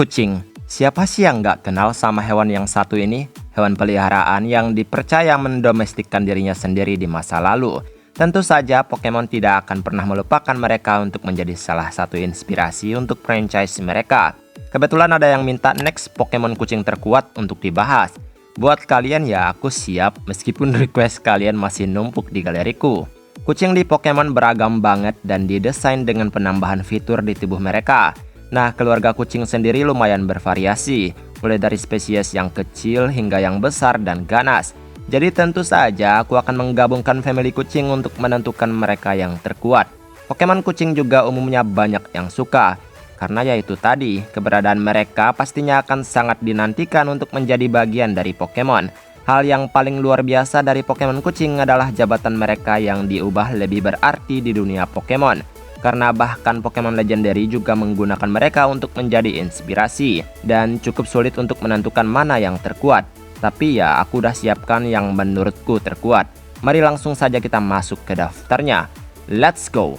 Kucing. Siapa sih yang nggak kenal sama hewan yang satu ini? Hewan peliharaan yang dipercaya mendomestikkan dirinya sendiri di masa lalu. Tentu saja Pokemon tidak akan pernah melupakan mereka untuk menjadi salah satu inspirasi untuk franchise mereka. Kebetulan ada yang minta next Pokemon kucing terkuat untuk dibahas. Buat kalian ya aku siap meskipun request kalian masih numpuk di galeriku. Kucing di Pokemon beragam banget dan didesain dengan penambahan fitur di tubuh mereka. Nah, keluarga kucing sendiri lumayan bervariasi, mulai dari spesies yang kecil hingga yang besar dan ganas. Jadi tentu saja aku akan menggabungkan family kucing untuk menentukan mereka yang terkuat. Pokemon kucing juga umumnya banyak yang suka, karena yaitu tadi, keberadaan mereka pastinya akan sangat dinantikan untuk menjadi bagian dari Pokemon. Hal yang paling luar biasa dari Pokemon kucing adalah jabatan mereka yang diubah lebih berarti di dunia Pokemon. Karena bahkan Pokemon Legendary juga menggunakan mereka untuk menjadi inspirasi. Dan cukup sulit untuk menentukan mana yang terkuat. Tapi ya aku udah siapkan yang menurutku terkuat. Mari langsung saja kita masuk ke daftarnya. Let's go!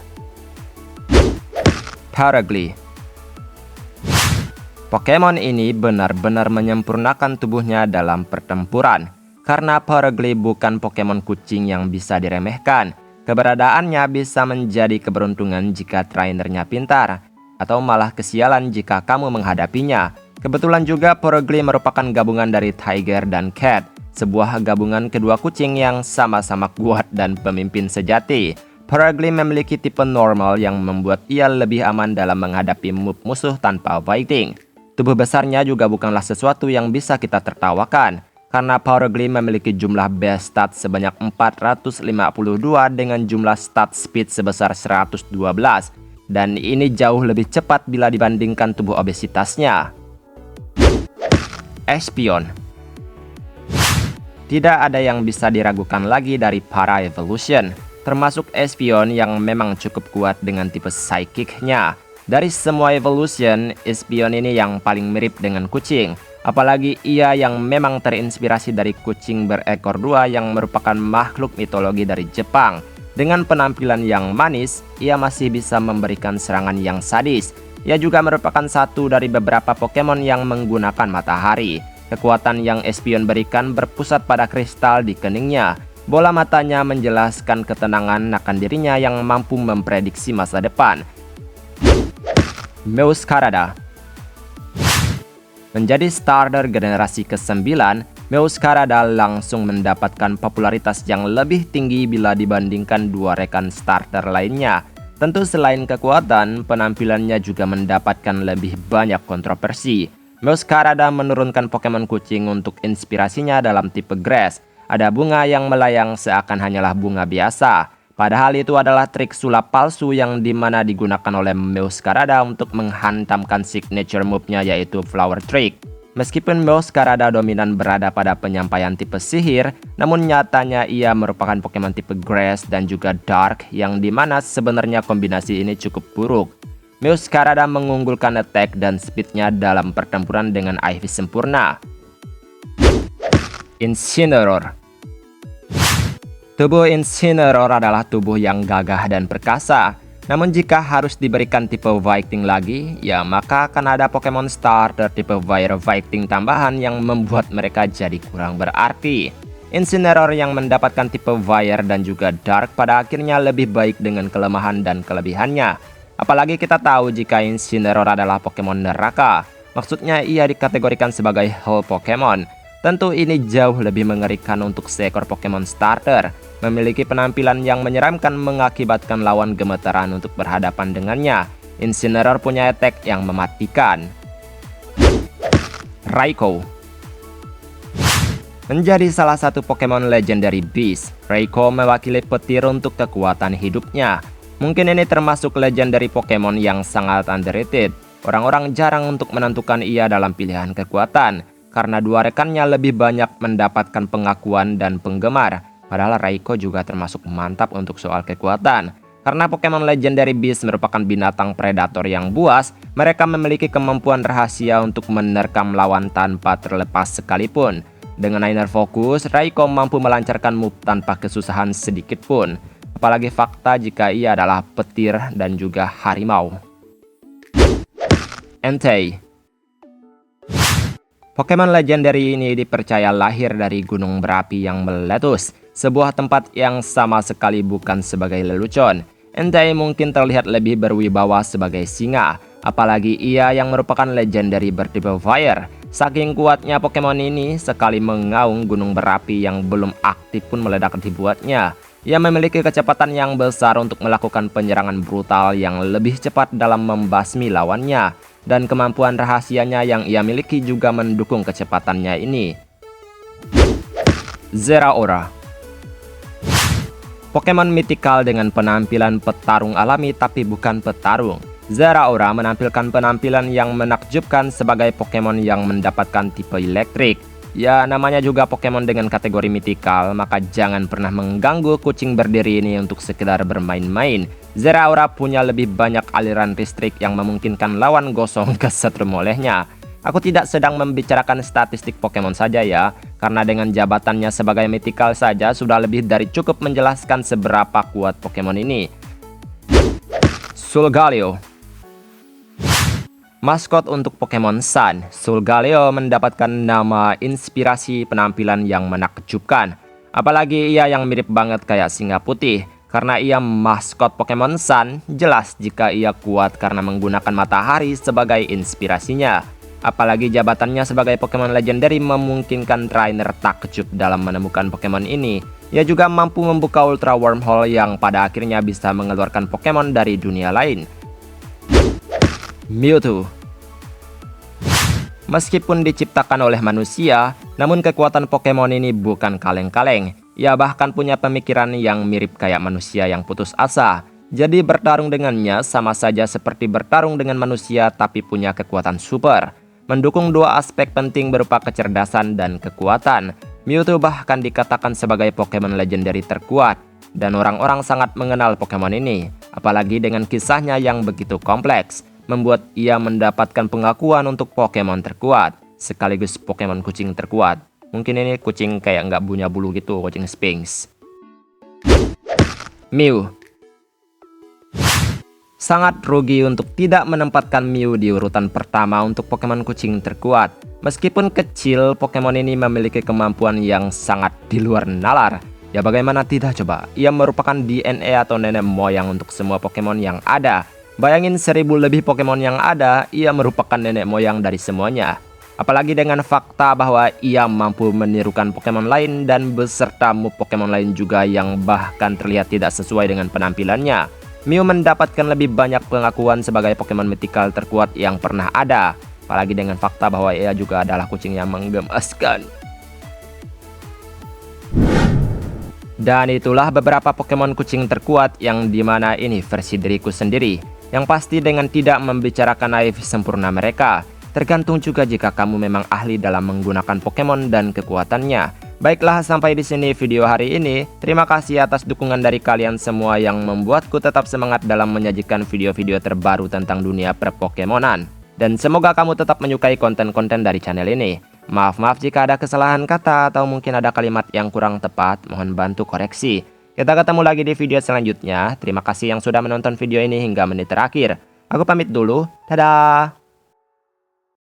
Paragly. Pokemon ini benar-benar menyempurnakan tubuhnya dalam pertempuran. Karena Paragly bukan Pokemon kucing yang bisa diremehkan. Keberadaannya bisa menjadi keberuntungan jika trainernya pintar, atau malah kesialan jika kamu menghadapinya. Kebetulan juga Paragly merupakan gabungan dari Tiger dan Cat, sebuah gabungan kedua kucing yang sama-sama kuat dan pemimpin sejati. Paragly memiliki tipe normal yang membuat ia lebih aman dalam menghadapi move musuh tanpa fighting. Tubuh besarnya juga bukanlah sesuatu yang bisa kita tertawakan. Karena Paragly memiliki jumlah base stat sebanyak 452 dengan jumlah stat speed sebesar 112. Dan ini jauh lebih cepat bila dibandingkan tubuh obesitasnya. Espeon. Tidak ada yang bisa diragukan lagi dari para evolution, termasuk Espeon yang memang cukup kuat dengan tipe psychic-nya. Dari semua evolution, Espeon ini yang paling mirip dengan kucing. Apalagi ia yang memang terinspirasi dari kucing berekor dua yang merupakan makhluk mitologi dari Jepang. Dengan penampilan yang manis, ia masih bisa memberikan serangan yang sadis. Ia juga merupakan satu dari beberapa Pokemon yang menggunakan matahari. Kekuatan yang Espeon berikan berpusat pada kristal di keningnya. Bola matanya menjelaskan ketenangan akan dirinya yang mampu memprediksi masa depan. Meowscarada. Menjadi starter generasi ke-9, Meowscarada langsung mendapatkan popularitas yang lebih tinggi bila dibandingkan dua rekan starter lainnya. Tentu selain kekuatan, penampilannya juga mendapatkan lebih banyak kontroversi. Meowscarada menurunkan Pokemon kucing untuk inspirasinya dalam tipe grass. Ada bunga yang melayang seakan hanyalah bunga biasa. Padahal itu adalah trik sulap palsu yang dimana digunakan oleh Meowscarada untuk menghantamkan signature move-nya yaitu Flower Trick. Meskipun Meowscarada dominan berada pada penyampaian tipe sihir, namun nyatanya ia merupakan Pokemon tipe Grass dan juga Dark yang dimana sebenarnya kombinasi ini cukup buruk. Meowscarada mengunggulkan attack dan speed-nya dalam pertempuran dengan IV sempurna. Incineroar. Tubuh Incineroar adalah tubuh yang gagah dan perkasa. Namun jika harus diberikan tipe fighting lagi, ya maka akan ada Pokemon starter tipe fire fighting tambahan yang membuat mereka jadi kurang berarti. Incineroar yang mendapatkan tipe fire dan juga dark pada akhirnya lebih baik dengan kelemahan dan kelebihannya. Apalagi kita tahu jika Incineroar adalah Pokemon neraka. Maksudnya ia dikategorikan sebagai Hell Pokemon. Tentu ini jauh lebih mengerikan untuk seekor Pokemon starter. Memiliki penampilan yang menyeramkan mengakibatkan lawan gemetaran untuk berhadapan dengannya. Incineroar punya attack yang mematikan. Raikou. Menjadi salah satu Pokemon Legendary Beast, Raikou mewakili petir untuk kekuatan hidupnya. Mungkin ini termasuk Legendary Pokemon yang sangat underrated. Orang-orang jarang untuk menentukan ia dalam pilihan kekuatan. Karena dua rekannya lebih banyak mendapatkan pengakuan dan penggemar. Padahal Raikou juga termasuk mantap untuk soal kekuatan. Karena Pokemon Legendary Beast merupakan binatang predator yang buas, mereka memiliki kemampuan rahasia untuk menerkam lawan tanpa terlepas sekalipun. Dengan Inner Focus, Raikou mampu melancarkan move tanpa kesusahan sedikit pun. Apalagi fakta jika ia adalah petir dan juga harimau. Entei. Pokemon legendary ini dipercaya lahir dari gunung berapi yang meletus, sebuah tempat yang sama sekali bukan sebagai lelucon. Entei mungkin terlihat lebih berwibawa sebagai singa, apalagi ia yang merupakan legendary bertipe fire. Saking kuatnya Pokemon ini, sekali mengaung gunung berapi yang belum aktif pun meledak dibuatnya. Ia memiliki kecepatan yang besar untuk melakukan penyerangan brutal yang lebih cepat dalam membasmi lawannya. Dan kemampuan rahasianya yang ia miliki juga mendukung kecepatannya ini. Zeraora, Pokemon mythical dengan penampilan petarung alami tapi bukan petarung. Zeraora menampilkan penampilan yang menakjubkan sebagai Pokemon yang mendapatkan tipe elektrik. Ya, namanya juga Pokemon dengan kategori mythical, maka jangan pernah mengganggu kucing berdiri ini untuk sekedar bermain-main. Zeraora punya lebih banyak aliran listrik yang memungkinkan lawan gosong kesetrum olehnya. Aku tidak sedang membicarakan statistik Pokemon saja ya, karena dengan jabatannya sebagai mythical saja sudah lebih dari cukup menjelaskan seberapa kuat Pokemon ini. Solgaleo, maskot untuk Pokemon Sun, Solgaleo mendapatkan nama inspirasi penampilan yang menakjubkan. Apalagi ia yang mirip banget kayak singa putih. Karena ia maskot Pokemon Sun, jelas jika ia kuat karena menggunakan matahari sebagai inspirasinya. Apalagi jabatannya sebagai Pokemon legendary memungkinkan trainer takjub dalam menemukan Pokemon ini. Ia juga mampu membuka Ultra Wormhole yang pada akhirnya bisa mengeluarkan Pokemon dari dunia lain. Mewtwo, meskipun diciptakan oleh manusia, namun kekuatan Pokemon ini bukan kaleng-kaleng. Ia bahkan punya pemikiran yang mirip kayak manusia yang putus asa. Jadi bertarung dengannya sama saja seperti bertarung dengan manusia tapi punya kekuatan super. Mendukung dua aspek penting berupa kecerdasan dan kekuatan. Mewtwo bahkan dikatakan sebagai Pokemon legendary terkuat. Dan orang-orang sangat mengenal Pokemon ini. Apalagi dengan kisahnya yang begitu kompleks. Membuat ia mendapatkan pengakuan untuk Pokemon terkuat, sekaligus Pokemon kucing terkuat. Mungkin ini kucing kayak nggak punya bulu gitu, kucing Sphinx. Mew, sangat rugi untuk tidak menempatkan Mew di urutan pertama untuk Pokemon kucing terkuat. Meskipun kecil, Pokemon ini memiliki kemampuan yang sangat di luar nalar. Ya bagaimana tidak coba, ia merupakan DNA atau nenek moyang untuk semua Pokemon yang ada. Bayangin 1000 lebih Pokemon yang ada, ia merupakan nenek moyang dari semuanya. Apalagi dengan fakta bahwa ia mampu menirukan Pokemon lain dan beserta move Pokemon lain juga yang bahkan terlihat tidak sesuai dengan penampilannya. Mew mendapatkan lebih banyak pengakuan sebagai Pokemon mythical terkuat yang pernah ada. Apalagi dengan fakta bahwa ia juga adalah kucing yang menggemaskan. Dan itulah beberapa Pokemon kucing terkuat yang dimana ini versi diriku sendiri. Yang pasti dengan tidak membicarakan naif sempurna mereka. Tergantung juga jika kamu memang ahli dalam menggunakan Pokemon dan kekuatannya. Baiklah, sampai di sini video hari ini. Terima kasih atas dukungan dari kalian semua yang membuatku tetap semangat dalam menyajikan video-video terbaru tentang dunia per-Pokemonan. Dan semoga kamu tetap menyukai konten-konten dari channel ini. Maaf jika ada kesalahan kata atau mungkin ada kalimat yang kurang tepat, mohon bantu koreksi. Kita ketemu lagi di video selanjutnya. Terima kasih yang sudah menonton video ini hingga menit terakhir. Aku pamit dulu. Dadah!